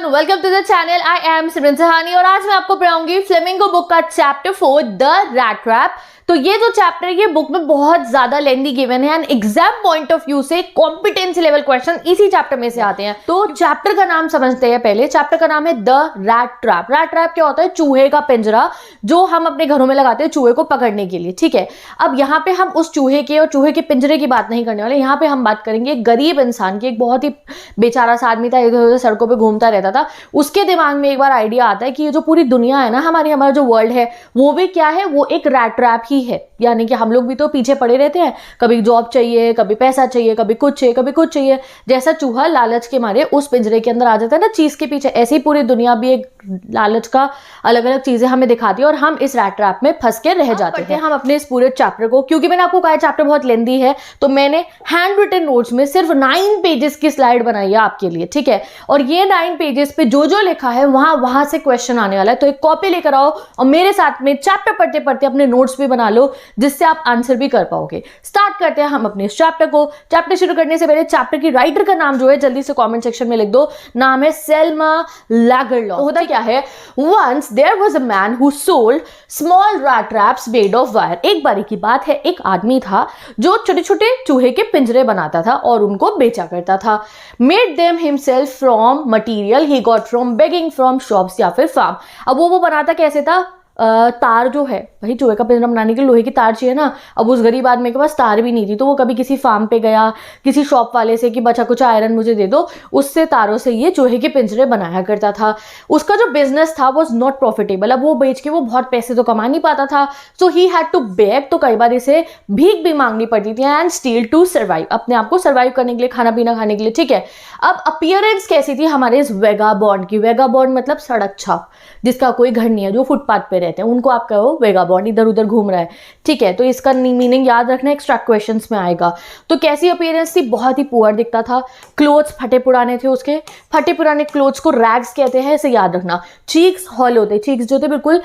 Everyone, welcome to the channel. I am Simran Sahni और आज मैं आपको पढ़ाऊंगी फ्लेमिंगो बुक का चैप्टर 4 द रैट ट्रैप। तो ये जो चैप्टर है ये बुक में बहुत ज्यादा लेंथी गिवन है and exam point of view से कॉम्पिटेंसी लेवल क्वेश्चन इसी चैप्टर में से आते हैं। तो चैप्टर का नाम समझते हैं पहले। चैप्टर का नाम है the rat trap. Rat trap क्या होता है? चूहे का पिंजरा जो हम अपने घरों में लगाते हैं चूहे को पकड़ने के लिए। ठीक है, अब यहाँ पे हम उस चूहे के और चूहे के पिंजरे की बात नहीं करने वाले। यहाँ पे हम बात करेंगे एक गरीब इंसान की। एक बहुत ही बेचारा सा आदमी था, इधर उधर सड़कों पे घूमता रहता था। उसके दिमाग में एक बार आइडिया आता है कि ये जो पूरी दुनिया है ना, हमारा जो वर्ल्ड है वो भी क्या है, वो एक रैट ट्रैप ही है। यानी कि हम लोग भी तो पीछे पड़े रहते हैं, कभी जॉब चाहिए, कभी पैसा चाहिए, कभी कुछ चाहिए, कभी कुछ चाहिए। जैसा चूहा लालच के मारे उस पिंजरे के अंदर आ जाता है ना चीज के पीछे, ऐसी पूरी दुनिया भी एक लालच का अलग अलग चीजें हमें दिखाती है और हम इस रैट ट्रैप में फंस के रह जाते हैं। हम अपने इस पूरे चैप्टर को, क्योंकि मैंने आपको कहा चैप्टर बहुत लेंथी है, तो मैंने हैंड रिटन नोट्स में सिर्फ 9 पेजेस की स्लाइड बनाई है आपके लिए। ठीक है, और ये 9 पेजेस पे जो जो लिखा है वहां से क्वेश्चन आने वाला है। तो एक कॉपी लेकर आओ और मेरे साथ में चैप्टर पढ़ते पढ़ते अपने नोट्स भी बना लो, जिससे आप आंसर भी कर पाओगे। स्टार्ट करते हैं हम अपने इस चैप्टर को। चैप्टर शुरू करने से पहले चैप्टर की राइटर का नाम जो है जल्दी से कमेंट सेक्शन में लिख दो। नाम है सेल्मा लागरलॉफ। होता क्या है, once there was a man who sold small rat traps made of wire. एक बारी की बात है, एक आदमी था जो छोटे छोटे चूहे के पिंजरे बनाता था और उनको बेचा करता था। Made them himself from material he got from begging from shops या फिर फार्म। अब वो बनाता कैसे था? तार जो है, भाई चूहे का पिंजरा बनाने के लिए लोहे की तार चाहिए ना। अब उस गरीब आदमी के पास तार भी नहीं थी, तो वो कभी किसी फार्म पे गया, किसी शॉप वाले से कि बचा कुछ आयरन मुझे दे दो, उससे तारों से ये चूहे के पिंजरे बनाया करता था। उसका जो बिजनेस था वो नॉट प्रॉफिटेबल। अब वो बेच के वो बहुत पैसे तो कमा नहीं पाता था, सो ही हैड टू बेग। तो कई बार इसे भीख भी मांगनी पड़ती थी एंड स्टील टू सर्वाइव, अपने आप को सर्वाइव करने के लिए, खाना पीना खाने के लिए। ठीक है, अब अपीयरेंस कैसी थी हमारे इस वेगाबॉन्ड की? वेगाबॉन्ड मतलब सड़क छाप, जिसका कोई घर नहीं है, जो फुटपाथ पे रहते हैं उनको आप कहो वेगाबॉन्ड, इधर उधर घूम रहा है। ठीक है, तो इसका मीनिंग याद रखना, एक्स्ट्रा क्वेश्चंस में आएगा। तो कैसी अपीयरेंस थी? बहुत ही पुअर दिखता था। क्लोथ्स फटे पुराने थे उसके। फटे पुराने क्लोथ्स को रैग्स कहते हैं, इसे याद रखना। चीक्स हॉल होते, चीक्स जो थे बिल्कुल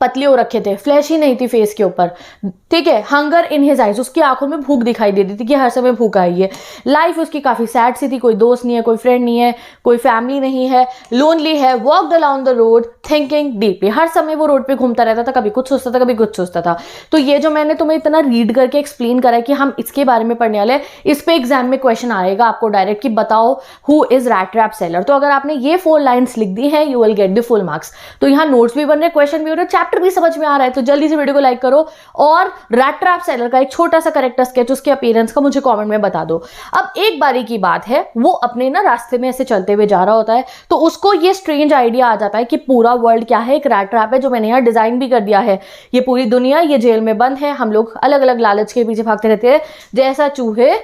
पतले हो रखे थे, फ्लैश ही नहीं थी फेस के ऊपर। ठीक है, हंगर इन हिज आइज, उसकी आंखों में भूख दिखाई देती थी कि हर समय भूखा है ये। लाइफ उसकी काफी सैड सी थी, कोई दोस्त नहीं है, कोई फ्रेंड नहीं है, कोई फैमिली नहीं है, लोनली है। Walked around the road thinking deeply, हर समय वो रोड पे घूमता रहता था, कभी कुछ सोचता था, कभी कुछ सोचता था। तो ये जो मैंने तुम्हें इतना रीड करके एक्सप्लेन करा है कि हम इसके बारे में पढ़ने वाले, इस पे एग्जाम में क्वेश्चन आएगा आपको डायरेक्ट कि बताओ who is rat trap seller. तो अगर आपने ये 4 लाइन्स लिख दी है, you will get the full marks. तो यहाँ नोट्स भी बन रहे, क्वेश्चन भी हो रहे, चैप्टर भी समझ में आ रहा है। तो जल्दी से वीडियो को लाइक करो और रैट ट्रैप सेलर का एक छोटा सा करेक्टर स्केच उसके अपीयरेंस का मुझे कमेंट में बता दो। अब एक बारी की बात है, वो अपने ना रास्ते में ऐसे चलते हुए जा रहा होता है, तो उसको ये स्ट्रेंज आइडिया आ जाता है कि पूरा वर्ल्ड क्या है, एक रैट ट्रैप है, जो मैंने यहाँ डिजाइन भी कर दिया है। ये पूरी दुनिया ये जेल में बंद है, हम लोग अलग अलग लालच के पीछे भागते रहते हैं, जैसा चूहे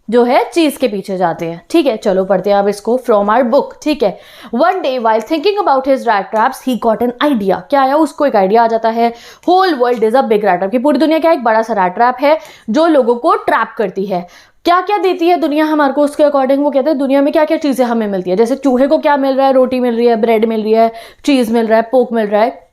जो है चीज के पीछे जाते हैं। ठीक है, चलो पढ़ते हैं अब इसको फ्रॉम आवर बुक। ठीक है, one day while thinking about his rat traps he got an idea. क्या आया? उसको एक आइडिया आ जाता है। Whole world is a big rat trap, की पूरी दुनिया क्या एक बड़ा सा रैट ट्रैप है जो लोगों को ट्रैप करती है। क्या क्या देती है दुनिया हमारे को, उसके अकॉर्डिंग वो कहते हैं दुनिया में क्या क्या चीजें हमें मिलती है। जैसे चूहे को क्या मिल रहा है? रोटी मिल रही है, ब्रेड मिल रही है, चीज मिल रहा है, पोक मिल रहा है।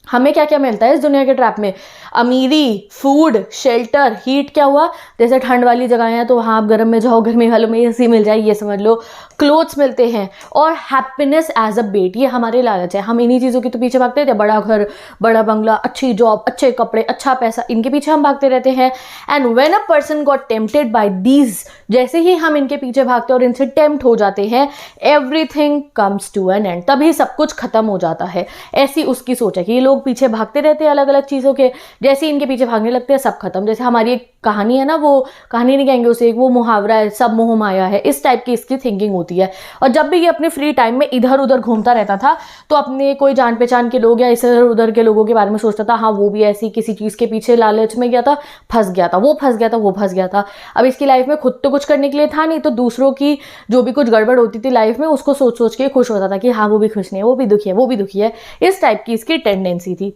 हमें क्या क्या मिलता है इस दुनिया के ट्रैप में? अमीरी, फूड, शेल्टर, हीट क्या हुआ? जैसे ठंड वाली जगह है तो वहाँ आप गर्म में जाओ, गर्मी वालों में एसी मिल जाए, ये समझ लो। क्लोथ्स मिलते हैं और हैप्पीनेस एज अ बेट, ये हमारे लालच है। हम इन्हीं चीज़ों के तो पीछे भागते थे, बड़ा घर, बड़ा बंगला, अच्छी जॉब, अच्छे कपड़े, अच्छा पैसा, इनके पीछे हम भागते रहते हैं। And when a person got tempted by these, जैसे ही हम इनके पीछे भागते हैं और इनसे टेम्प्ट हो जाते हैं, everything comes to an end, तभी सब कुछ खत्म हो जाता है। ऐसी उसकी सोच है कि ये लोग पीछे भागते रहते हैं अलग अलग चीज़ों के, जैसे इनके पीछे भागने लगते हैं सब खत्म। जैसे हमारी एक कहानी है ना, वो कहानी नहीं कहेंगे उसे, एक वो मुहावरा है, सब मोह माया है, इस टाइप की इसकी थिंकिंग होती है। और जब भी ये अपने फ्री टाइम में इधर उधर घूमता रहता था तो अपने कोई जान पहचान के लोग या इधर उधर के लोगों के बारे में सोचता था, हाँ वो भी ऐसी किसी चीज़ के पीछे लालच में गया था, फंस गया था, वो फंस गया था, वो फंस गया था। अब इसकी लाइफ में खुद तो कुछ करने के लिए था नहीं, तो दूसरों की जो भी कुछ गड़बड़ होती थी लाइफ में उसको सोच सोच के खुश होता था कि हाँ वो भी खुश नहीं है, वो भी दुखी है, वो भी दुखी है। इस टाइप की इसकी टेंडेंसी थी।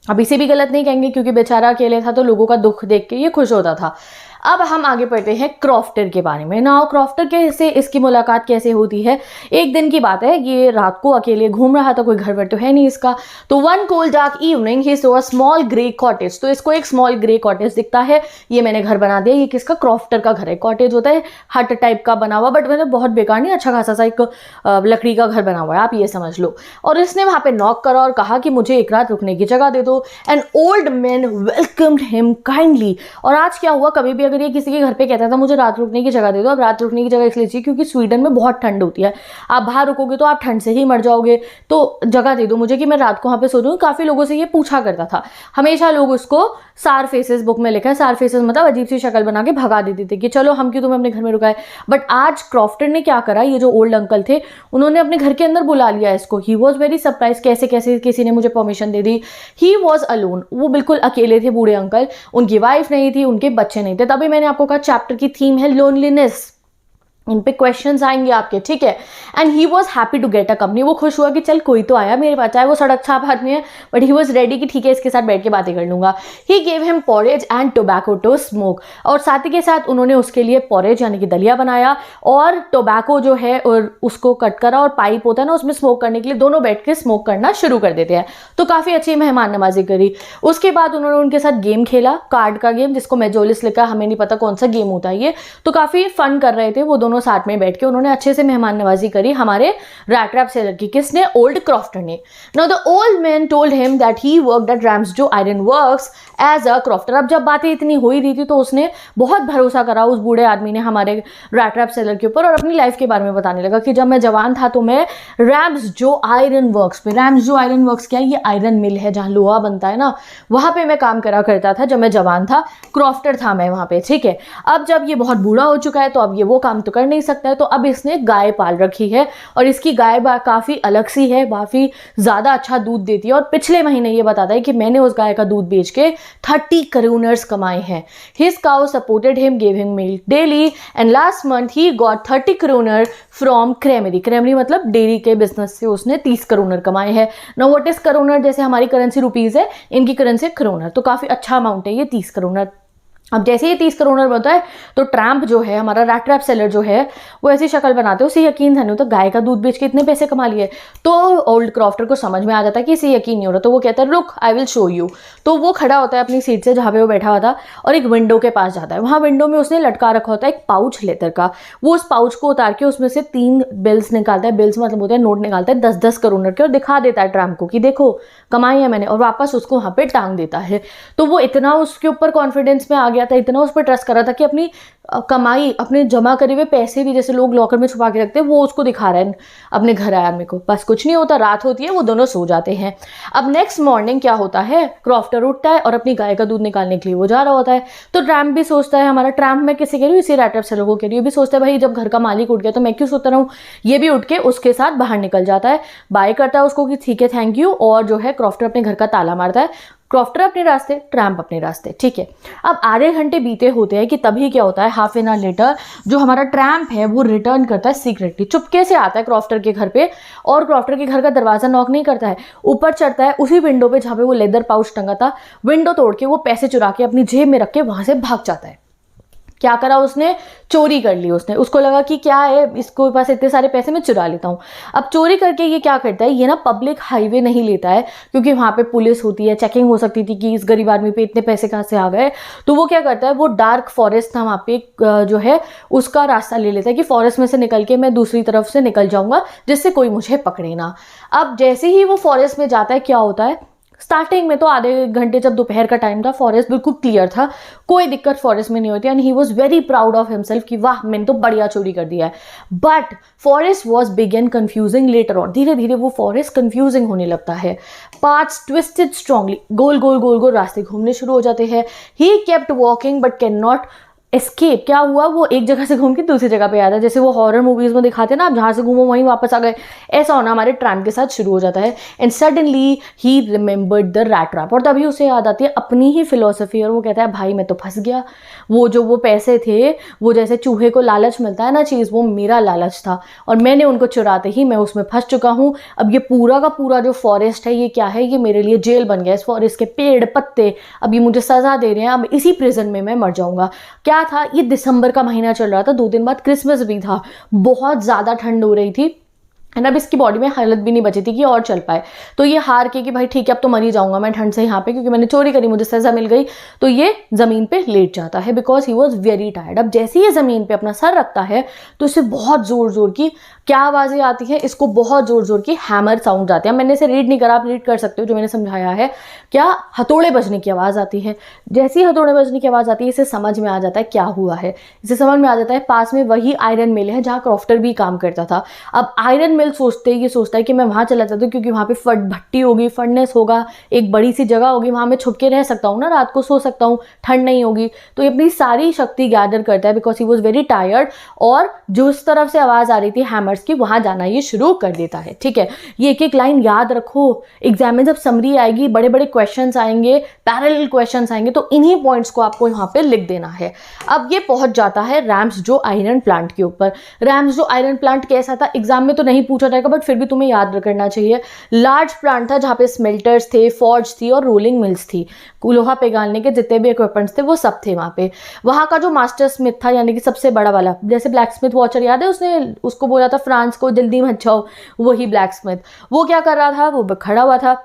अब इसे भी गलत नहीं कहेंगे क्योंकि बेचारा अकेले था तो लोगों का दुख देख के ये खुश होता था। अब हम आगे बढ़ते हैं क्रॉफ्टर के बारे में। नाउ क्रॉफ्टर के से इसकी मुलाकात कैसे होती है। एक दिन की बात है, ये रात को अकेले घूम रहा था, कोई घर वर तो है नहीं इसका। तो one cold dark evening he saw a small grey cottage, तो इसको एक स्मॉल ग्रे कॉटेज दिखता है। ये मैंने घर बना दिया, ये किसका, क्रॉफ्टर का घर है। कॉटेज होता है हट टाइप का बना हुआ, बट मतलब बहुत बेकार नहीं, अच्छा खासा सा एक लकड़ी का घर बना हुआ है, आप ये समझ लो। और इसने वहां पे नॉक करा और कहा कि मुझे एक रात रुकने की जगह दे दो। An old man welcomed him kindly. और आज क्या हुआ, कभी भी अगर ये किसी के घर पे कहता था मुझे रात रुकने की जगह दे दो, अब रात रुकने की जगह इसलिए चाहिए क्योंकि स्वीडन में बहुत ठंड होती है, आप बाहर रुकोगे तो आप ठंड से ही मर जाओगे, तो जगह दे दो मुझे कि मैं रात को वहां पे सो जाऊं। काफी लोगों से ये पूछा करता था, हमेशा लोग उसको सार फेसेस, बुक में लिखा है सार फेसेस मतलब अजीब सी शक्ल बना के भगा देते थे कि चलो हम क्यों तुम्हें अपने घर में रुकाए। बट आज क्रॉफ्टर ने क्या करा, ये जो ओल्ड अंकल थे उन्होंने अपने घर के अंदर बुला लिया इसको। ही वॉज वेरी सरप्राइज, कैसे कैसे किसी ने मुझे permission they the. He was alone, वो बिल्कुल अकेले थे बूढ़े अंकल, उनकी वाइफ नहीं थी, उनके बच्चे नहीं थे। तभी मैंने आपको कहा चैप्टर की थीम है लोनलीनेस, इन पे क्वेश्चंस आएंगे आपके, ठीक है। And he was happy to get a company, वो खुश हुआ कि चल कोई तो आया मेरे पास, चाहे वो सड़क छाप आदमी है, बट ही वॉज रेडी कि ठीक है इसके साथ बैठ के बातें कर लूंगा। He gave him porridge and tobacco to smoke, और साथ ही के साथ उन्होंने उसके लिए पॉरेज यानी कि दलिया बनाया और टोबैको जो है और उसको कट करा, और पाइप होता है ना उसमें स्मोक करने के लिए, दोनों बैठ के स्मोक करना शुरू कर देते हैं। तो काफ़ी अच्छी मेहमान नवाजी करी। उसके बाद उन्होंने उनके साथ गेम खेला, कार्ड का गेम जिसको मेजोलिस लिखा, हमें नहीं पता कौन सा गेम होता है ये, तो काफ़ी फन कर रहे थे वो दोनों साथ में बैठ के। उन्होंने अच्छे से मेहमान नवाजी करी हमारे रैट रैप सेलर की। किसने, ओल्ड क्रॉफ्टर ने। Now the old man told him that he worked at Ramsjo iron works as a crofter. अब जब बातें इतनी हो ही रही थी तो उसने बहुत भरोसा करा उस बूढ़े आदमी ने हमारे रैट रैप सेलर के ऊपर, और अपनी लाइफ के बारे में बताने लगा कि जब मैं जवान था तो मैं रैम्सजो आयरन वर्क्स पे, रैम्सजो आयरन वर्क्स क्या है, ये आयरन मिल है जहाँ लोहा बनता है ना, वहां पे मैं काम करा करता था जब मैं जवान था, क्रॉफ्टर था मैं वहां पे, ठीक है। अब जब ये बहुत बूढ़ा हो चुका है तो अब ये वो काम तो कर नहीं सकता है, तो अब इसने गाय पाल रखी है, और इसकी गाय काफी अलग सी है, काफी ज्यादा अच्छा दूध देती है। और पिछले महीने ये बताता है कि मैंने उस गाय का दूध बेच के 30 करोनर्स कमाए हैं। His cow supported him, gave him milk daily, and last month he got 30 kronor from creamery. Creamery मतलब डेयरी के बिजनेस से उसने 30 करोनर कमाए हैं। नाउ व्हाट इज करोनर, जैसे हमारी करेंसी रुपीज है, इनकी करेंसी करोनर, तो काफी अच्छा अमाउंट है ये 30 करोनर। अब जैसे ही 30 करोड़ बनता है तो ट्रैम्प जो है हमारा रैट रैप सेलर जो है वो ऐसी शक्ल बनाते हैं, उसे यकीन था नहीं, तो गाय का दूध बेच के इतने पैसे कमा लिए। तो ओल्ड क्रॉफ्टर को समझ में आ जाता है कि इसे यकीन नहीं हो रहा, तो वो कहता है रुक आई विल शो यू। तो वो खड़ा होता है अपनी सीट से जहाँ पे वो बैठा हुआ था और एक विंडो के पास जाता है। वहाँ विंडो में उसने लटका रखा होता है एक पाउच लेदर का। वो उस पाउच को उतार के उसमें से 3 बिल्स निकालता है, बिल्स मतलब होता है नोट, निकालता है 10-10 करोड़ के, और दिखा देता है ट्रैम्प को कि देखो कमाई है मैंने, और वापस उसको वहाँ पे टांग देता है। तो वो इतना उसके ऊपर कॉन्फिडेंस में आ गया था, इतना उस पर ट्रस्ट कर रहा था कि अपनी कमाई, अपने जमा करे हुए पैसे भी जैसे लोग लॉकर में छुपा के रखते हैं, वो उसको दिखा रहा है अपने घर आया मेरे को। बस कुछ नहीं होता, रात होती है, वो दोनों सो जाते हैं। अब नेक्स्ट मॉर्निंग क्या होता है, क्रॉफ्टर उठता है और अपनी गाय का दूध निकालने के लिए वो जा रहा होता है। तो ट्रैम्प भी सोचता है, हमारा ट्रैम्प मैं किसे कह रही हूँ, इसी रैट रैप सेलर को कह रही हूँ, भी सोचता है भाई जब घर का मालिक उठ गया तो मैं क्यों सोता रहूँ। ये भी उठ के उसके साथ बाहर निकल जाता है, बाय करता है उसको कि ठीक है थैंक यू, और जो है क्रॉफ्टर अपने घर का ताला मारता है। क्रॉफ्टर अपने रास्ते, ट्रैम्प अपने रास्ते, ठीक है। अब आधे घंटे बीते होते हैं कि तभी क्या होता है, हाफ एन आवर लेटर जो हमारा ट्रैम्प है वो रिटर्न करता है सीक्रेटली, चुपके से आता है क्रॉफ्टर के घर पे, और क्रॉफ्टर के घर का दरवाजा नॉक नहीं करता है, ऊपर चढ़ता है उसी विंडो पे जहाँ पे वो लेदर पाउच टंगा था, विंडो तोड़ के वो पैसे चुरा के अपनी जेब में रख के वहां से भाग जाता है। क्या करा उसने, चोरी कर ली उसने, उसको लगा कि क्या है इसको पास इतने सारे पैसे मैं चुरा लेता हूँ। अब चोरी करके ये क्या करता है, ये ना पब्लिक हाईवे नहीं लेता है क्योंकि वहाँ पे पुलिस होती है, चेकिंग हो सकती थी कि इस गरीब आदमी पे इतने पैसे कहाँ से आ गए। तो वो क्या करता है, वो डार्क फॉरेस्ट था वहाँ पे जो है उसका रास्ता ले लेता है कि फॉरेस्ट में से निकल के मैं दूसरी तरफ से निकल जाऊँगा जिससे कोई मुझे पकड़े ना। अब जैसे ही वो फॉरेस्ट में जाता है क्या होता है, स्टार्टिंग में तो आधे घंटे जब दोपहर का टाइम था फॉरेस्ट बिल्कुल क्लियर था, कोई दिक्कत फॉरेस्ट में नहीं होती, and he was very proud of himself कि वाह मैंने तो बढ़िया चोरी कर दिया है। But forest was began confusing later on, धीरे धीरे वो फॉरेस्ट कंफ्यूजिंग होने लगता है, पाथ्स ट्विस्टेड स्ट्रांगली, गोल गोल गोल गोल रास्ते घूमने शुरू हो जाते हैं। He kept walking but can not escape. क्या हुआ, वो एक जगह से घूम के दूसरी जगह पे आता है, जैसे वो हॉरर मूवीज में दिखाते हैं ना, आप जहाँ से घूमो वहीं वापस आ गए, ऐसा होना हमारे ट्रैम्प के साथ शुरू हो जाता है। And suddenly he remembered the rat trap, और तभी उसे याद आती है अपनी ही फिलोसफी, और वो कहता है भाई मैं तो फंस गया, वो पैसे थे वो जैसे चूहे को लालच मिलता है ना चीज़, वो मेरा लालच था और मैंने उनको चुराते ही मैं उसमें फंस चुका हूँ। अब ये पूरा का पूरा जो फॉरेस्ट है ये क्या है, ये मेरे लिए जेल बन गया, इस फॉरेस्ट के पेड़ पत्ते अब ये मुझे सजा दे रहे हैं, अब इसी प्रिजन में मैं मर जाऊंगा। क्या क्या था, ये दिसंबर का महीना चल रहा था, 2 दिन बाद क्रिसमस भी था, बहुत ज़्यादा ठंड हो रही थी एंड अब इसकी बॉडी में हालत भी नहीं बची थी कि और चल पाए। तो ये हार के कि भाई ठीक है अब तो मर ही जाऊंगा मैं ठंड से यहाँ पे, क्योंकि मैंने चोरी करी, मुझे सजा मिल गई। तो ये ज़मीन पे लेट जाता है because he was very tired. अब जैसे ही ये ज़मीन पे अपना सर रखता है तो इसे बहुत ज़ोर ज़ोर की क्या आवाज़ें आती हैं, इसको बहुत ज़ोर ज़ोर की हैमर साउंड आते हैं। मैंने इसे रीड नहीं करा, आप रीड कर सकते हो जो मैंने समझाया है। क्या हथौड़े बजने की आवाज़ आती है। जैसे ही हथौड़े बजने की आवाज़ आती है इसे समझ में आ जाता है क्या हुआ है। इसे समझ में आ जाता है पास में वही आयरन मिल है जहाँ क्रॉफ्टर भी काम करता था। अब आयरन मिल सोचता है कि मैं वहाँ चला जाता हूँ क्योंकि वहाँ पे भट्टी होगी, फर्नेस होगा, एक बड़ी सी जगह होगी, वहाँ मैं छुप के रह सकता हूँ ना, रात को सो सकता हूँ, ठंड नहीं होगी। तो ये अपनी सारी शक्ति गैदर करता है because he was very tired, और जो इस तरफ से आवाज़ आ रही थी हैमर्स की वहाँ जाना ये शुरू कर देता है। ठीक है, ये एक एक लाइन याद रखो, एग्जाम में जब समरी आएगी, बड़े बड़े क्वेश्चंस आएंगे, पैरेलल क्वेश्चंस आएंगे, तो इन्हीं पॉइंट्स को आपको यहाँ पे लिख देना है। अब ये पहुंच जाता है रैम्सजो आयरन प्लांट के ऊपर। रैम्सजो आयरन प्लांट कैसा था, एग्जाम में तो नहीं पूछा जाएगा बट फिर भी तुम्हें याद करना चाहिए। लार्ज प्लांट था जहाँ पे स्मेल्टर्स थे, फॉर्ज थी और रोलिंग मिल्स थी। लोहा पिघालने के जितने भी इक्विपमेंट्स थे वो सब थे वहाँ पे। वहाँ का जो मास्टर स्मिथ था, यानी कि सबसे बड़ा वाला, जैसे ब्लैक स्मिथ वॉचर याद है, उसने उसको बोला था फ्रांस को जल्दी मत जाओ, वही ब्लैक स्मिथ। वो क्या कर रहा था, वो खड़ा हुआ था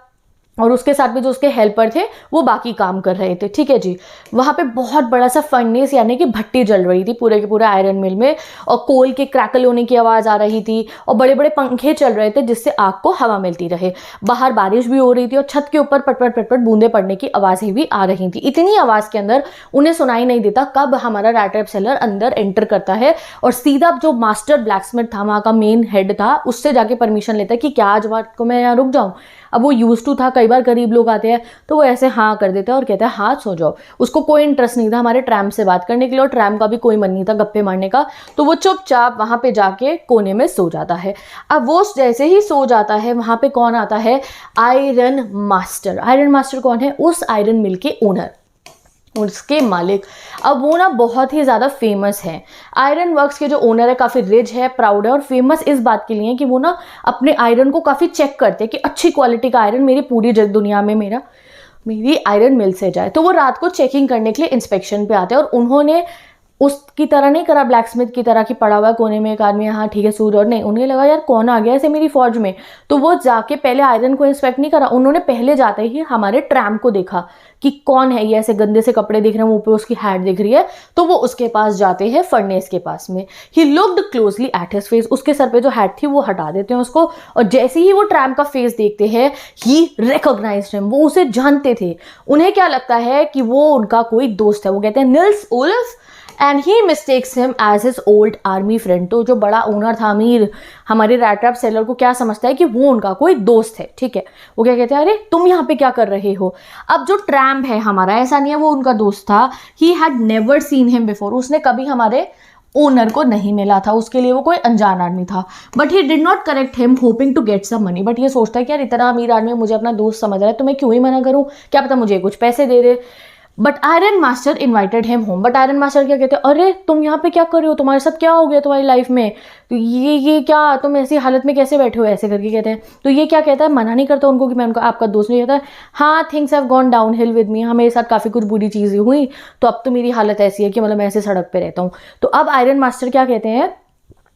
और उसके साथ में जो उसके हेल्पर थे वो बाकी काम कर रहे थे। ठीक है जी, वहाँ पे बहुत बड़ा सा फर्नेस यानी कि भट्टी जल रही थी पूरे के पूरे आयरन मिल में, और कोल के क्रैकल होने की आवाज़ आ रही थी और बड़े बड़े पंखे चल रहे थे जिससे आग को हवा मिलती रहे। बाहर बारिश भी हो रही थी और छत के ऊपर पटपट पटपट बूंदे पड़ने की आवाज़ें भी आ रही थी। इतनी आवाज़ के अंदर उन्हें सुनाई नहीं देता कब हमारा रैट ट्रैप सेलर अंदर एंटर करता है और सीधा जो मास्टर ब्लैकस्मिथ था, वहाँ का मेन हेड था, उससे जाके परमिशन लेता है कि क्या आज रात को मैं यहाँ रुक जाऊँ। अब वो यूज टू था, कई बार गरीब लोग आते हैं तो वो ऐसे हाँ कर देता है और कहता है हाँ सो जाओ। उसको कोई इंटरेस्ट नहीं था हमारे ट्रैम से बात करने के लिए और ट्रैम का भी कोई मन नहीं था गप्पे मारने का, तो वो चुपचाप वहाँ पे जाके कोने में सो जाता है। अब वो जैसे ही सो जाता है वहाँ पे कौन आता है, आयरन मास्टर। आयरन मास्टर कौन है, उस आयरन मिल के ओनर, उसके मालिक। अब वो ना बहुत ही ज़्यादा फेमस है। आयरन वर्क्स के जो ओनर है काफ़ी रिच है, प्राउड है और फेमस इस बात के लिए कि वो ना अपने आयरन को काफ़ी चेक करते हैं कि अच्छी क्वालिटी का आयरन मेरी पूरी दुनिया में मेरी आयरन मिल से जाए। तो वो रात को चेकिंग करने के लिए इंस्पेक्शन पे आते हैं और उन्होंने उसकी तरह नहीं करा ब्लैक स्मिथ की तरह कि पड़ा हुआ कोने में एक आदमी, हाँ ठीक है सूझ, और नहीं, उन्हें लगा यार कौन आ गया ऐसे मेरी फौज में। तो वो जाके पहले आयरन को इंस्पेक्ट नहीं करा, उन्होंने पहले जाते ही हमारे ट्रैम को देखा कि कौन है ये, ऐसे गंदे से कपड़े दिख रहे हैं, मुंह पे उसकी हैट दिख रही है। तो वो उसके पास जाते हैं, फर्नेस के पास में। He looked closely at his face, उसके सर पे जो हैट थी वो हटा देते हैं उसको, और जैसे ही वो ट्रैम का फेस देखते हैं ही रिकॉग्नाइज्ड हिम, वो उसे जानते थे। उन्हें क्या लगता है कि वो उनका कोई दोस्त है, वो कहते हैं Nils Olof and he mistakes him as his old army friend. तो जो बड़ा ओनर था अमीर, हमारे रैट ट्रैप सेलर को क्या समझता है कि वो उनका कोई दोस्त है। ठीक है, वो क्या कहते हैं, अरे तुम यहाँ पे क्या कर रहे हो। अब जो ट्रैम है हमारा, ऐसा नहीं है वो उनका दोस्त था, he had never seen him before, उसने कभी हमारे ओनर को नहीं मिला था, उसके लिए वो कोई अनजान आदमी था। But he did not correct him hoping to get some money, but ये सोचता है कि यार इतना अमीर आदमी मुझे अपना दोस्त समझ रहा है तो मैं क्यों ही मना करूँ, क्या पता मुझे कुछ पैसे दे दे। But iron master invited him home, but iron master क्या कहते हैं, अरे तुम यहाँ पे क्या कर रहे हो, तुम्हारे साथ क्या हो गया तुम्हारी लाइफ में, तो ये क्या तुम ऐसी हालत में कैसे बैठे हो, ऐसे करके कहते हैं। तो ये क्या कहता है, मना नहीं करता उनको कि मैं उनका आपका दोस्त नहीं। कहता है हाँ things have gone down hill with me, हाँ मेरे साथ काफ़ी कुछ बुरी चीज़ें हुई तो अब तो मेरी हालत ऐसी है कि मतलब मैं ऐसे सड़क पर रहता हूँ। तो अब आयरन मास्टर क्या कहते हैं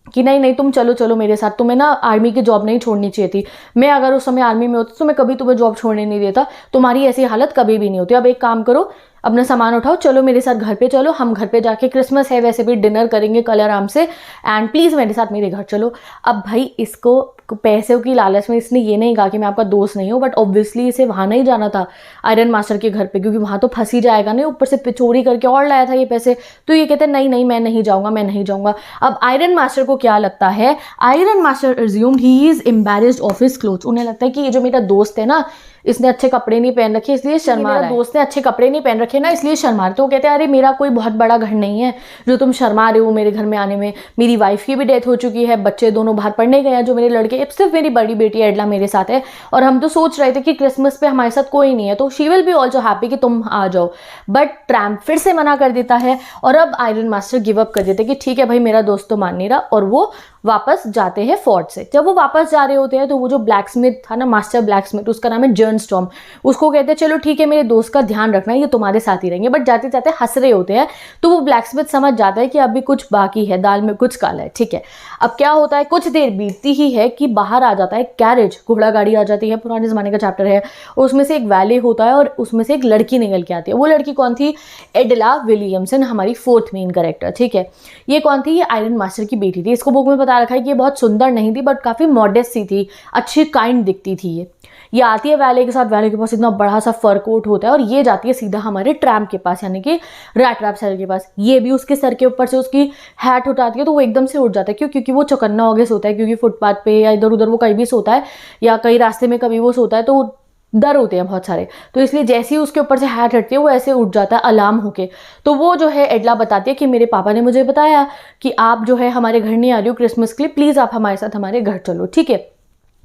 कि नहीं नहीं तुम चलो चलो मेरे साथ, तुम्हें ना आर्मी की जॉब नहीं छोड़नी चाहिए थी, मैं अगर उस समय आर्मी में होती तो मैं कभी तुम्हें जॉब छोड़ने नहीं देता, तुम्हारी ऐसी हालत कभी भी नहीं होती। अब एक काम करो, अपना सामान उठाओ, चलो मेरे साथ घर पे चलो, हम घर पे जाके क्रिसमस है वैसे भी डिनर करेंगे कल आराम से, एंड प्लीज़ मेरे साथ मेरे घर चलो। अब भाई इसको पैसे की लालच में इसने ये नहीं कहा कि मैं आपका दोस्त नहीं हूँ, बट ऑब्वियसली इसे वहाँ नहीं जाना था आयरन मास्टर के घर पे, क्योंकि वहाँ तो फंस ही जाएगा नहीं, ऊपर से चोरी करके और लाया था ये पैसे। तो ये कहते हैं नहीं नहीं मैं नहीं जाऊँगा, मैं नहीं जाऊँगा। अब आयरन मास्टर को क्या लगता है, iron master assumed he is embarrassed of his clothes, उन्हें लगता है कि ये जो मेरा दोस्त है ना इसने अच्छे कपड़े नहीं पहन रखे इसलिए शर्मा रहा है, दोस्त ने अच्छे कपड़े नहीं पहन रखे ना इसलिए शर्मा रहे। तो वो कहते हैं अरे मेरा कोई बहुत बड़ा घर नहीं है जो तुम शर्मा रहे हो मेरे घर में आने में, मेरी वाइफ की भी डेथ हो चुकी है, बच्चे दोनों बाहर पढ़ने गए हैं, जो मेरे लड़के, सिर्फ मेरी बड़ी बेटी एडला मेरे साथ है, और हम तो सोच रहे थे कि क्रिसमस पे हमारे साथ कोई नहीं है तो she will be also happy कि तुम आ जाओ। बट ट्रैम्प फिर से मना कर देता है और अब आयरन मास्टर गिव अप कर देते कि ठीक है भाई मेरा दोस्त तो मान नहीं रहा, और वो वापस जाते हैं फोर्ट से। जब वो वापस जा रहे होते हैं तो वो जो ब्लैकस्मिथ था ना, मास्टर ब्लैकस्मिथ, उसका नाम है जर्न स्टॉर्म, उसको कहते हैं चलो ठीक है मेरे दोस्त का ध्यान रखना, ये तुम्हारे साथ ही रहेंगे। बट जाते जाते हंस रहे होते हैं तो वो ब्लैकस्मिथ समझ जाता है कि अभी कुछ बाकी है, दाल में कुछ काला है। ठीक है, अब क्या होता है, कुछ देर बीतती ही है कि बाहर आ जाता है कैरेज, घोड़ा गाड़ी आ जाती है, पुराने ज़माने का चैप्टर है। उसमें से एक वैले होता है और उसमें से एक लड़की निकल के आती है। वो लड़की कौन थी? एडला विलियमसन, हमारी फोर्थ मेन कैरेक्टर। ठीक है, ये कौन थी? ये आयरन मास्टर की बेटी थी। इसको बुक में बता रखा है कि ये बहुत सुंदर नहीं थी बट काफ़ी मॉडेस्ट सी थी, अच्छी काइंड दिखती थी। ये आती है वैले के साथ, वैले के पास इतना बड़ा सा फर कोट होता है और ये जाती है सीधा हमारे ट्रैम्प के पास, यानी कि रैट रैप सर के पास। ये भी उसके सर के ऊपर से उसकी हैट उठाती है तो वो एकदम से उठ जाता है। क्यों? क्योंकि वो चौकन्ना हो गया सोता है, क्योंकि फुटपाथ पे या इधर उधर वो कहीं भी सोता है या कहीं रास्ते में कभी वो सोता है तो डर होते हैं बहुत सारे, तो इसलिए जैसे ही उसके ऊपर से हैट हटती है वो ऐसे उठ जाता है अलार्म होके। तो वो जो है एडला बताती है कि मेरे पापा ने मुझे बताया कि आप जो है हमारे घर नहीं आ रही हो क्रिसमस के लिए, प्लीज़ आप हमारे साथ हमारे घर चलो। ठीक है,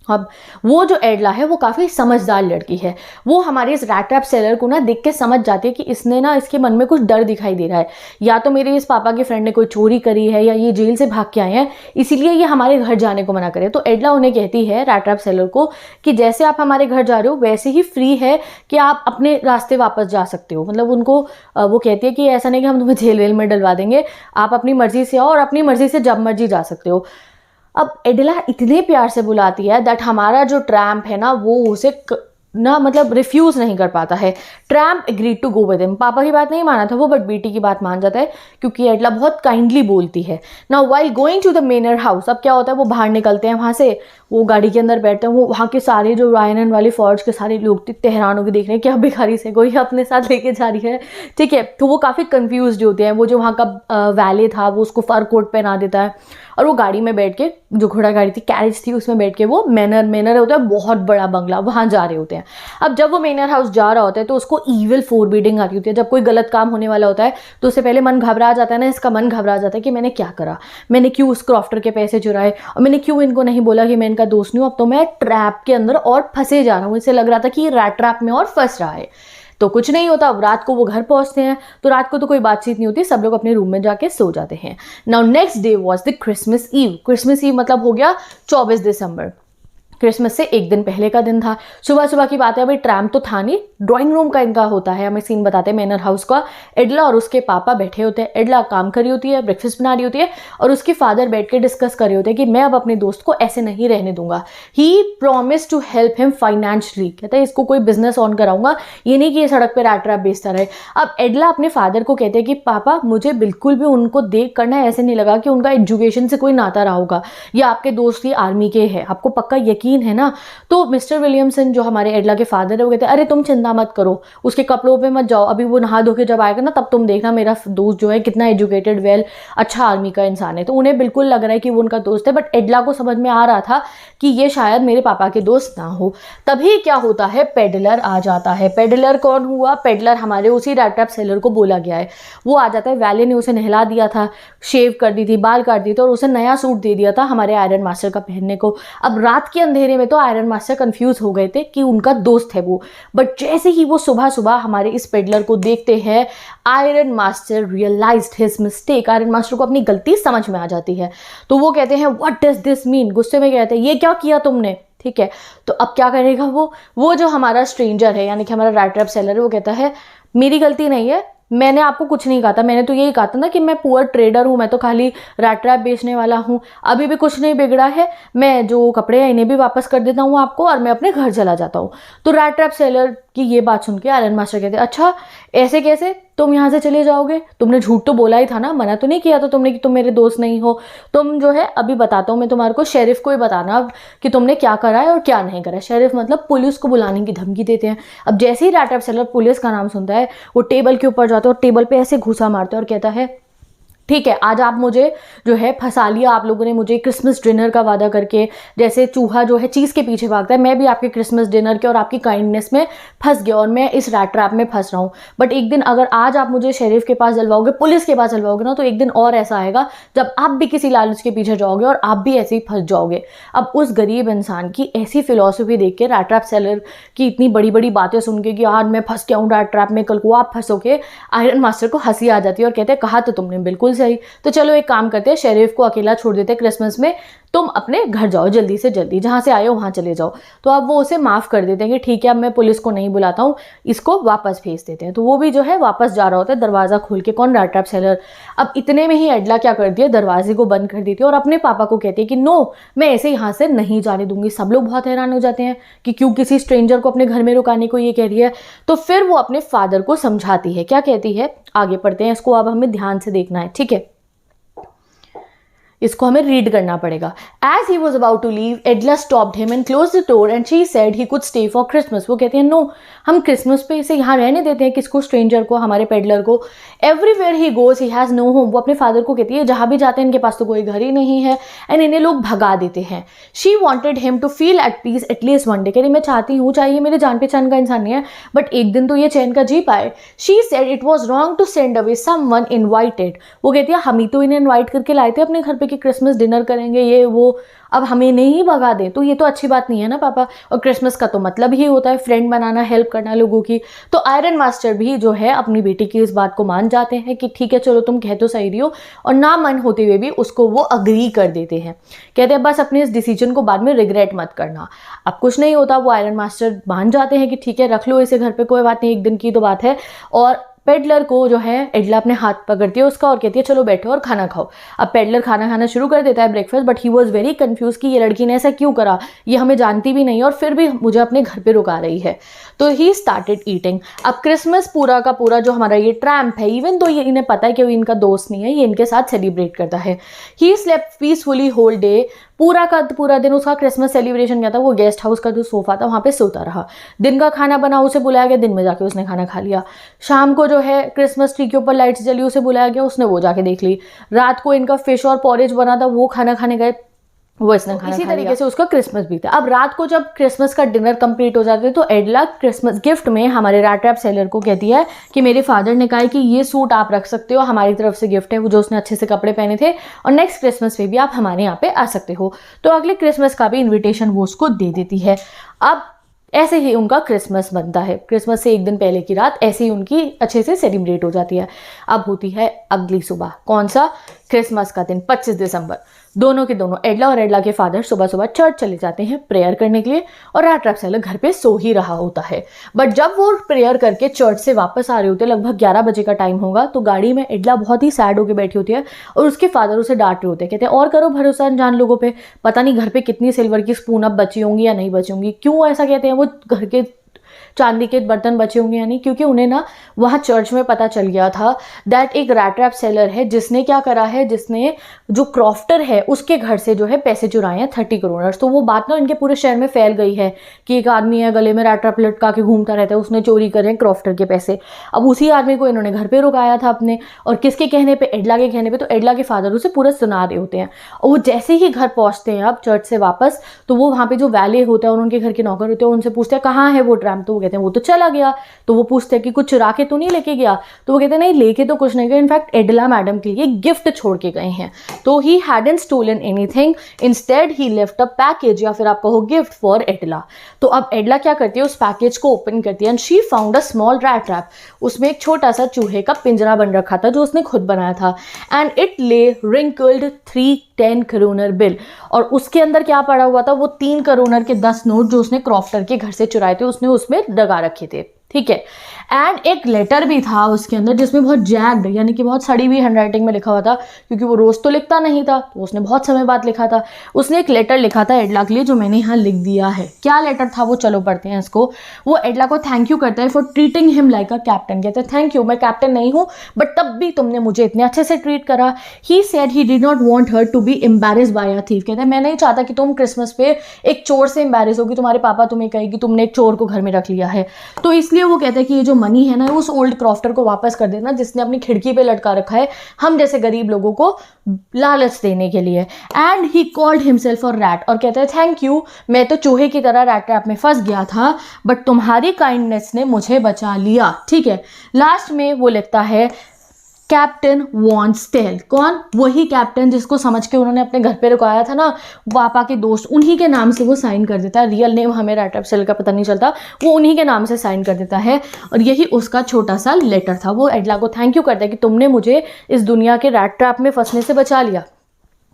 अब वो जो एडला है वो काफ़ी समझदार लड़की है। वो हमारे इस रैट ट्रैप सेलर को ना देख के समझ जाती है कि इसने ना, इसके मन में कुछ डर दिखाई दे रहा है, या तो मेरे इस पापा के फ्रेंड ने कोई चोरी करी है या ये जेल से भाग के आए हैं, इसीलिए ये हमारे घर जाने को मना करे। तो एडला उन्हें कहती है, रैट ट्रैप सेलर को, कि जैसे आप हमारे घर जा रहे हो वैसे ही फ्री है कि आप अपने रास्ते वापस जा सकते हो। मतलब उनको वो कहती है कि ऐसा नहीं कि हम तुम्हें जेल वेल में डलवा देंगे, आप अपनी मर्जी से आओ और अपनी मर्जी से जब मर्जी जा सकते हो। अब एडला इतने प्यार से बुलाती है दैट हमारा जो ट्रैम्प है ना वो उसे ना मतलब रिफ्यूज़ नहीं कर पाता है। Tramp agreed to go with him. पापा की बात नहीं माना था वो, बट बेटी की बात मान जाता है क्योंकि एडला बहुत काइंडली बोलती है। Now while going to the manor house, अब क्या होता है, वो बाहर निकलते हैं वहाँ से, वो गाड़ी के अंदर बैठते हैं। वो वहाँ के सारे जो रायन वाली फौज के सारे लोग थे हैरान होकर देख रहे हैं कि अब भिखारी से कोई अपने साथ लेके जा रही है। ठीक है, तो वो काफ़ी कंफ्यूज होते हैं। वो जो वहाँ का वैले था वो उसको फर कोट पहना देता है और वो गाड़ी में बैठ के, जो घोड़ा गाड़ी थी, कैरेज थी, उसमें बैठ के वो मेनर होता है, बहुत बड़ा बंगला, वहाँ जा रहे होते हैं। अब जब वो मेनर हाउस जा रहा होता है तो उसको ईविल फोरबिडिंग आ रही होती है। जब कोई गलत काम होने वाला होता है तो उससे पहले मन घबरा जाता है ना, इसका मन घबरा जाता है कि मैंने क्या करा, मैंने क्यों उस क्रॉफ्टर के पैसे चुराए और मैंने क्यों इनको नहीं बोला कि मैं इनका दोस्त नहीं हूँ। अब तो मैं ट्रैप के अंदर और फंसे जा रहा हूँ। इसे लग रहा था कि ये रैट ट्रैप में और फंस रहा है। तो कुछ नहीं होता। अब रात को वो घर पहुंचते हैं तो रात को तो कोई बातचीत नहीं होती, सब लोग अपने रूम में जाके सो जाते हैं। Now next day was the Christmas eve. Christmas eve मतलब हो गया 24 दिसंबर। क्रिसमस से एक दिन पहले का दिन था। सुबह सुबह की बात है, अभी ट्रैम्प तो था नहीं, ड्राइंग रूम का इनका होता है। हमें सीन बताते हैं मेनर हाउस का। एडला और उसके पापा बैठे होते हैं। एडला काम कर रही होती है, ब्रेकफास्ट बना रही होती है और उसके फादर बैठ के डिस्कस कर रहे होते हैं कि मैं अब अपने दोस्त को ऐसे नहीं रहने दूंगा। He promise to help him financially. कहते हैं इसको कोई बिजनेस ऑन कराऊंगा, ये नहीं कि ये सड़क पर रैट ट्रैप बेचता रहे। अब एडला अपने फादर को कहते हैं कि पापा मुझे बिल्कुल भी उनको देख करना ऐसे नहीं लगा कि उनका एजुकेशन से कोई नाता रहा होगा या आपके दोस्त ही आर्मी के हैं, आपको पक्का यकीन है ना। तो मिस्टर विलियमसन जो हमारे एडला के फादर है वो कहते हैं अरे तुम चिंता मत करो, उसके कपड़ों पे मत जाओ, अभी वो नहा धो के जब आएगा ना तब तुम देखना मेरा दोस्त जो है कितना एजुकेटेड वेल अच्छा आर्मी का इंसान है। तो उन्हें बिल्कुल लग रहा है कि वो उनका दोस्त है, बट एडला को समझ में आ रहा था कि ये शायद मेरे पापा के दोस्त ना हो। तभी क्या होता है, पेडलर आ जाता है। पेडलर कौन हुआ? पेडलर हमारे उसी रैट ट्रैप सेलर को बोला गया है। वो आ जाता है। वैले ने उसे नहला दिया था, शेव कर दी थी, बाल काट दिए थे और उसे नया सूट दे दिया था हमारे आयरन मास्टर का पहनने को। अब रात के अंधेरे में तो आयरन मास्टर कंफ्यूज हो गए थे कि उनका दोस्त है वो, बट जैसे ही वो सुबह सुबह हमारे इस पेडलर को देखते हैं, iron master realised his mistake. Iron master को अपनी गलती समझ में आ जाती है। तो वो कहते हैं व्हाट डज दिस मीन, गुस्से में कहते हैं ये क्या किया तुमने। ठीक है, तो अब क्या करेगा वो जो हमारा स्ट्रेंजर है यानी कि हमारा रैट ट्रैप सेलर है, वो कहता है मेरी गलती नहीं है, मैंने आपको कुछ नहीं कहा था, मैंने तो यही कहा था ना कि मैं पुअर ट्रेडर हूँ, मैं तो खाली रैट ट्रैप बेचने वाला हूँ, अभी भी कुछ नहीं बिगड़ा है, मैं जो कपड़े हैं इन्हें भी वापस कर देता हूँ आपको और मैं अपने घर चला जाता हूँ। तो रैट ट्रैप सेलर की ये बात सुन के आयरन मास्टर कहते अच्छा ऐसे कैसे, तुम यहाँ से चले जाओगे, तुमने झूठ तो बोला ही था ना, मना तो नहीं किया था तुमने कि तुम मेरे दोस्त नहीं हो। तुम जो है अभी बताता हूँ मैं तुम्हारे को, शेरिफ को ही बताना अब कि तुमने क्या करा है और क्या नहीं करा है। शेरिफ मतलब पुलिस को बुलाने की धमकी देते हैं। अब जैसे ही रैट ट्रैप सेलर पुलिस का नाम सुनता है वो टेबल के ऊपर जाता है और टेबल पे ऐसे घुसा मारता है और कहता है ठीक है आज आप मुझे जो है फंसा लिया, आप लोगों ने मुझे क्रिसमस डिनर का वादा करके, जैसे चूहा जो है चीज़ के पीछे भागता है, मैं भी आपके क्रिसमस डिनर के और आपकी काइंडनेस में फंस गया और मैं इस रैट ट्रैप में फंस रहा हूँ। बट एक दिन अगर आज आप मुझे शेरिफ के पास जलवाओगे, पुलिस के पास जलवाओगे ना, तो एक दिन और ऐसा आएगा जब आप भी किसी लालच के पीछे जाओगे और आप भी ऐसे ही फंस जाओगे। अब उस गरीब इंसान की ऐसी फिलॉसफी देख के, रैट ट्रैप सेलर की इतनी बड़ी बड़ी बातें सुन के कि आज मैं फंस गया हूँ रैट ट्रैप में, कल को आप फंसोगे, आयरन मास्टर को हंसी आ जाती है और कहते हैं कहा तो तुमने बिल्कुल सही, तो चलो एक काम करते हैं, शेरिफ को अकेला छोड़ देते हैं क्रिसमस में, तुम अपने घर जाओ जल्दी से जल्दी, जहाँ से आए हो वहाँ चले जाओ। तो अब वो उसे माफ़ कर देते हैं कि ठीक है अब मैं पुलिस को नहीं बुलाता हूँ, इसको वापस भेज देते हैं। तो वो भी जो है वापस जा रहा होता है दरवाज़ा खोल के, कौन, रैट ट्रैप सेलर। अब इतने में ही एडला क्या करती है, दरवाजे को बंद कर देती है और अपने पापा को कहती है कि नो, मैं ऐसे यहाँ से नहीं जाने दूंगी। सब लोग बहुत हैरान हो जाते हैं कि क्यों किसी स्ट्रेंजर को अपने घर में रुकाने को ये कह रही है। तो फिर वो अपने फादर को समझाती है, क्या कहती है, आगे पढ़ते हैं, इसको अब हमें ध्यान से देखना है, ठीक है, इसको हमें रीड करना पड़ेगा। As he was about to leave, Edla stopped him and closed the door and she said he could stay for Christmas. वो कहती है नो, हम क्रिसमस पे इसे यहाँ रहने देते हैं, किसको, स्ट्रेंजर को, हमारे पेडलर को। Everywhere he goes he has no home. वो अपने फादर को कहती है जहाँ भी जाते हैं इनके पास तो कोई घर ही नहीं है, एंड इन्हें लोग भगा देते हैं। She wanted him to feel at peace at least one day. कह रही मैं चाहती हूँ, चाहिए मेरे जान पहचान का इंसान नहीं है, बट एक दिन तो ये चैन का जी पाए। She said it was wrong to send away someone invited. वो कहती है हम ही तो इन्हें इन्वाइट करके लाए थे अपने घर पे कि क्रिसमस डिनर करेंगे ये वो, अब हमें नहीं भगा दें तो ये तो अच्छी बात नहीं है ना पापा। और क्रिसमस का तो मतलब ही होता है फ्रेंड बनाना, हेल्प करना लोगों की। तो आयरन मास्टर भी जो है अपनी बेटी की इस बात को मान जाते हैं कि ठीक है चलो तुम कह तो सही रही हो, और ना मन होते हुए भी उसको वो अग्री कर देते हैं। कहते हैं बस अपने इस डिसीजन को बाद में रिग्रेट मत करना। अब कुछ नहीं होता, वो आयरन मास्टर मान जाते हैं कि ठीक है रख लो इसे घर पे, कोई बात नहीं, एक दिन की तो बात है। और पेडलर को जो है एडला अपने हाथ पकड़ती है उसका और कहती है चलो बैठो और खाना खाओ। अब पेडलर खाना खाना शुरू कर देता है, breakfast, but he was very confuse कि ये लड़की ने ऐसा क्यों करा, ये हमें जानती भी नहीं और फिर भी मुझे अपने घर पे रुका रही है। तो ही स्टार्टेड ईटिंग। अब क्रिसमस पूरा का पूरा जो हमारा ये ट्रैम्प है, इवन तो ये इन्हें पता है कि वो इनका दोस्त नहीं है, ये इनके साथ सेलिब्रेट करता है। He slept peacefully whole day. पूरा का पूरा दिन उसका क्रिसमस सेलिब्रेशन क्या था, वो गेस्ट हाउस का जो सोफा था वहाँ पे सोता रहा। दिन का खाना बना, उसे बुलाया गया, दिन में जाके उसने खाना खा लिया। शाम को जो है क्रिसमस ट्री के ऊपर लाइट्स जली, उसे बुलाया गया, उसने वो जाके देख ली। रात को इनका फिश और पॉरेज बना था, वो खाना खाने गए, वो इसने खाना इसी तरीके से उसका क्रिसमस बीता। अब रात को जब क्रिसमस का डिनर कंप्लीट हो जाता है तो एडला क्रिसमस गिफ्ट में हमारे रैट ट्रैप सेलर को कहती है कि मेरे फादर ने कहा है कि ये सूट आप रख सकते हो, हमारी तरफ से गिफ्ट है, वो जो उसने अच्छे से कपड़े पहने थे, और नेक्स्ट क्रिसमस पे भी आप हमारे यहाँ पे आ सकते हो। तो अगले क्रिसमस का भी इन्विटेशन वो उसको दे देती है। अब ऐसे ही उनका क्रिसमस बनता है, क्रिसमस से एक दिन पहले की रात ऐसे ही उनकी अच्छे से सेलिब्रेट हो जाती है। अब होती है अगली सुबह, कौन सा, क्रिसमस का दिन, 25 दिसंबर। दोनों के दोनों एडला और एडला के फादर सुबह सुबह चर्च चले जाते हैं प्रेयर करने के लिए, और रैट ट्रैप सेलर घर पे सो ही रहा होता है। बट जब वो प्रेयर करके चर्च से वापस आ रहे होते हैं, लगभग 11 बजे का टाइम होगा, तो गाड़ी में एडला बहुत ही सैड होकर बैठी होती है और उसके फादर उसे डांट रहे होते हैं, कहते हैं और करो भरोसा अनजान लोगों पे, पता नहीं घर पे कितनी सिल्वर की स्पून अब बची होंगी या नहीं बची होंगी। क्यों ऐसा कहते हैं, वो घर के चांदी के बर्तन बचे होंगे यानी, क्योंकि उन्हें ना वहाँ चर्च में पता चल गया था दैट एक रैट ट्रैप सेलर है जिसने क्या करा है, जिसने जो क्रॉफ्टर है उसके घर से जो है पैसे चुराए हैं 30 करोड़। तो वो बात ना इनके पूरे शहर में फैल गई है कि एक आदमी है गले में रैट ट्रैप लटका के घूमता रहता है, उसने चोरी करे हैं क्रॉफ्टर के पैसे। अब उसी आदमी को इन्होंने घर पे रुकाया था अपने, और किसके कहने पे, एडला के कहने पे। तो एडला के फादर उसे पूरा सुना रहे होते हैं, और वो जैसे ही घर पहुंचते हैं अब चर्च से वापस, तो वो वहाँ पे जो वैले होता है और उनके घर के नौकर होते हैं उनसे पूछते हैं कहाँ है वो ट्रैम्प। तो वो कहते हैं वो तो चला गया। तो वो पूछते हैं कि कुछ चुरा के तो नहीं लेके गया। तो वो कहते हैं नहीं लेके तो कुछ नहीं गया, इनफैक्ट एडला मैडम के लिए गिफ्ट छोड़ के गए हैं। तो he hadn't stolen anything, instead he left a package, या फिर आप कहो गिफ्ट फॉर एडला। तो अब एडला क्या करती है, उस पैकेज को ओपन करती है and she found a small rat trap. उसमें एक छोटा सा चूहे का पिंजरा बन रखा था जो उसने खुद बनाया था, एंड इट ले रिंकल्ड 310 करोनर बिल। और उसके अंदर क्या पड़ा हुआ था, वो 3 करोनर के 10 नोट जो उसने क्रॉफ्टर के घर से चुराए थे उसने उसमें दगा रखे थे, ठीक है। एंड एक लेटर भी था उसके अंदर जिसमें बहुत जैग्ड यानी कि बहुत सड़ी हुई हैंडराइटिंग में लिखा हुआ था, क्योंकि वो रोज तो लिखता नहीं था तो उसने बहुत समय बाद लिखा था। उसने एक लेटर लिखा था एडला के लिए जो मैंने यहाँ लिख दिया है। क्या लेटर था वो, चलो पढ़ते हैं इसको। वो एडला को थैंक यू करता है for treating him like a captain. कहते हैं थैंक यू, मैं कैप्टन नहीं हूँ बट तब भी तुमने मुझे इतने अच्छे से ट्रीट करा। He said he did not want her to be embarrassed by a thief. कहते हैं मैं नहीं चाहता कि तुम क्रिसमस पे एक चोर से एम्बैरेस हो कि तुम्हारे पापा तुम्हें कहे कि तुमने एक चोर को घर में रख लिया है। तो इसलिए वो कहते हैं कि ये जो मनी है ना उस ओल्ड क्रॉफ्टर को वापस कर देना जिसने अपनी खिड़की पे लटका रखा है हम जैसे गरीब लोगों को लालच देने के लिए। And he called himself a rat, और कहते हैं थैंक यू, मैं तो चूहे की तरह रैट ट्रैप में फंस गया था बट तुम्हारी काइंडनेस ने मुझे बचा लिया, ठीक है। लास्ट में वो लिखता है कैप्टन वॉन स्टेल। कौन? वही कैप्टन जिसको समझ के उन्होंने अपने घर पे रुकाया था ना, पापा के दोस्त, उन्हीं के नाम से वो साइन कर देता है। रियल नेम हमें रैट रैप सेल का पता नहीं चलता, वो उन्हीं के नाम से साइन कर देता है। और यही उसका छोटा सा लेटर था। वो एडला को थैंक यू करता है कि तुमने मुझे इस दुनिया के रैट ट्रैप में फंसने से बचा लिया।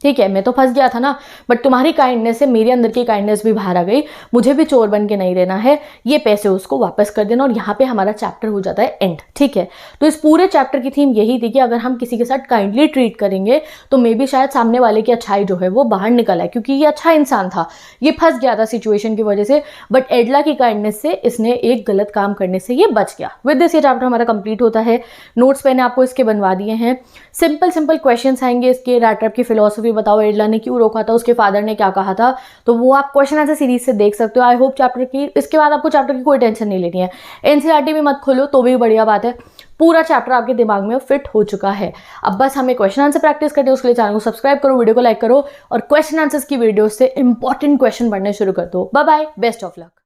ठीक है, मैं तो फंस गया था ना, बट तुम्हारी काइंडनेस से मेरे अंदर की काइंडनेस भी बाहर आ गई। मुझे भी चोर बन के नहीं रहना है, ये पैसे उसको वापस कर देना। और यहाँ पे हमारा चैप्टर हो जाता है एंड। ठीक है, तो इस पूरे चैप्टर की थीम यही थी कि अगर हम किसी के साथ काइंडली ट्रीट करेंगे तो मे बी शायद सामने वाले की अच्छाई जो है वो बाहर निकल आए, क्योंकि ये अच्छा इंसान था, ये फंस गया था सिचुएशन की वजह से, बट एडला की काइंडनेस से इसने एक गलत काम करने से ये बच गया। विद दिस ये चैप्टर हमारा कंप्लीट होता है। नोट्स मैंने आपको इसके बनवा दिए हैं। सिंपल क्वेश्चन आएंगे इसके। रैट ट्रैप की फिलॉसफी बताओ, एडला ने क्यों रोका था, उसके फादर ने क्या कहा था, तो वो आप क्वेश्चन आंसर सीरीज से देख सकते हो। आई होप चैप्टर की, इसके बाद आपको चैप्टर की कोई टेंशन नहीं लेनी है। एनसीईआरटी भी मत खोलो तो भी बढ़िया बात है, पूरा चैप्टर आपके दिमाग में फिट हो चुका है। अब बस हमें क्वेश्चन आंसर प्रैक्टिस करते हैं, उसके लिए चैनल को सब्सक्राइब करो, वीडियो को लाइक करो और क्वेश्चन आंसर्स की वीडियो से इंपॉर्टेंट क्वेश्चन पढ़ने शुरू कर दो। Bye bye, best of luck.